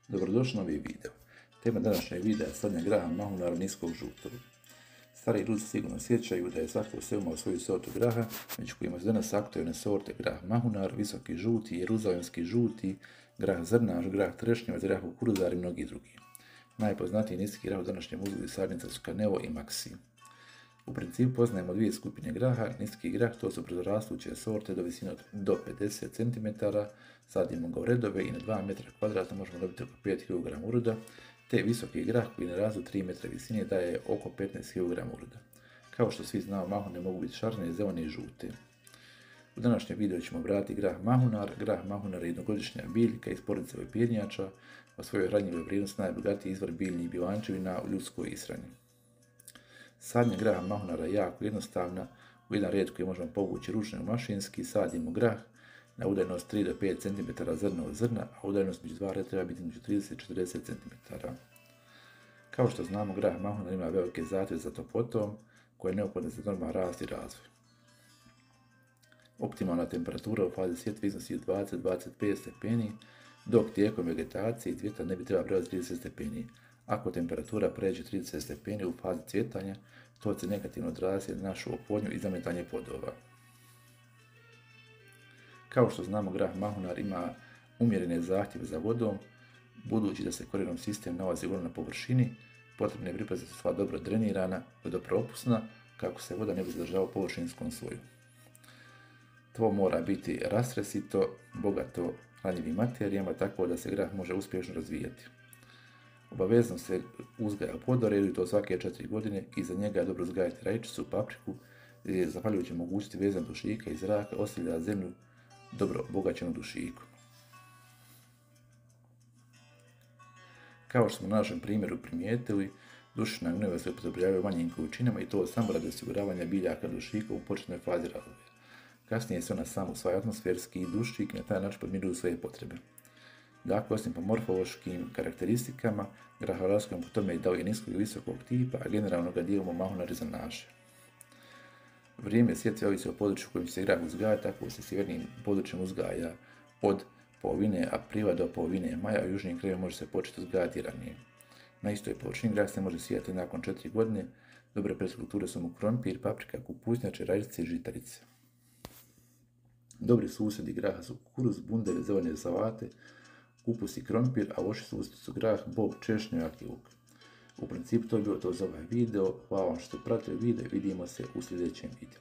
Dobrodošli na novi video. Tema današnjeg videa je sadnja graha mahunara niskog žutog. Stari ljudi se sigurno sjećaju da je svako selo imao svoju sortu graha, među kojima su danas aktualne sorte grah mahunar, visoki žuti, jeruzalemski žuti, grah zrnaš, grah trešnjevac, grah kukuruzar i mnogi drugi. Najpoznatiji niski grah u današnjem uzgoju sadnica su Canelo i Maxi. U principu poznajemo dvije skupine graha. Niski grah to su brzorastuće sorte do visine do 50 cm, sadimo ga u redove i na 2 m2 možemo dobiti oko 5 kg uroda, te visoki grah koji na razu 3 m visine daje oko 15 kg uroda. Kao što svi znamo, mahune mogu biti šarene, zelene i žute. U današnjem videu ćemo obraditi grah mahunar. Grah mahunar je jednogodišnja biljka iz porodice leptirnjača, o svojoj hranjivoj vrijednosti najbogatiji izvor biljnih bjelančevina u ljudskoj ishrani. Sadnja graha mahunara je jako jednostavna. U jedan red koji možemo povući ručno i mašinski sadimo grah na udaljenost 3 do 5 cm zrna od zrna, a udaljenost među dva reda treba biti među 30 i 40 cm. Kao što znamo, grah mahunar ima velike zahtjeve za toplotom koje je neophodna za normalan rast i razvoj. Optimalna temperatura u fazi sjetve iznosi 20-25 stepeni, dok tijekom vegetacije i cvjeta ne bi trebala prelaziti 30 stepeni. Ako temperatura pređe 30 stepeni u fazi cvjetanja, to će negativno odraziti na našu oplodnju i zametanje plodova. Kao što znamo, grah mahunar ima umjerene zahtjeve za vodom. Budući da se korijenom sistem nalazi uglavnom na površini, potrebno je pripaziti da su tla dobro drenirana, vodopropusna, kako se voda ne bi zadržava u površinskom sloju. Tlo mora biti rastresito, bogato hranjivim materijama, tako da se grah može uspješno razvijati. Obavezno se uzgaja u plodoredu i to svake 4 godine. Iza njega je dobro uzgajati rajčicu, papriku, gdje je zahvaljujući mogućnosti vezan dušika iz zraka ostavlja zemlju dobro obogaćenu dušikom. Kao što smo na našem primjeru primijetili, dušikna gnojiva se upotrebljavaju u manjim količinama i to samo radi osiguravanja biljaka dušika u početnoj fazi razvoja. Kasnije se ona samo usvaja atmosferski i dušik i na taj način podmiruju svoje potrebe. Dakle, osim po morfološkim karakteristikama, grah raskojom po tome je da li je niskog i visokog tipa, a generalno ga dijelimo mahunari za naše. Vrijeme sjetve ovisi o području u kojem se grah uzgaja, tako se sjevernim područjem uzgaja od polovine aprila do polovine maja, a u južnim krajevima može se početi uzgajati ranije. Na istoj površini grah se može sijati nakon 4 godine. Dobre pretkulture su mu krompir, paprika, kupusnjače, rajčice i žitarice. Dobri susjedi graha su kukuruz, bundeve, zelene salate, kupus i krompir, a loši susjedi su grah, bob, češnjak i luk. U principu to je bilo to za ovaj video. Hvala vam što ste pratili video i vidimo se u sljedećem videu.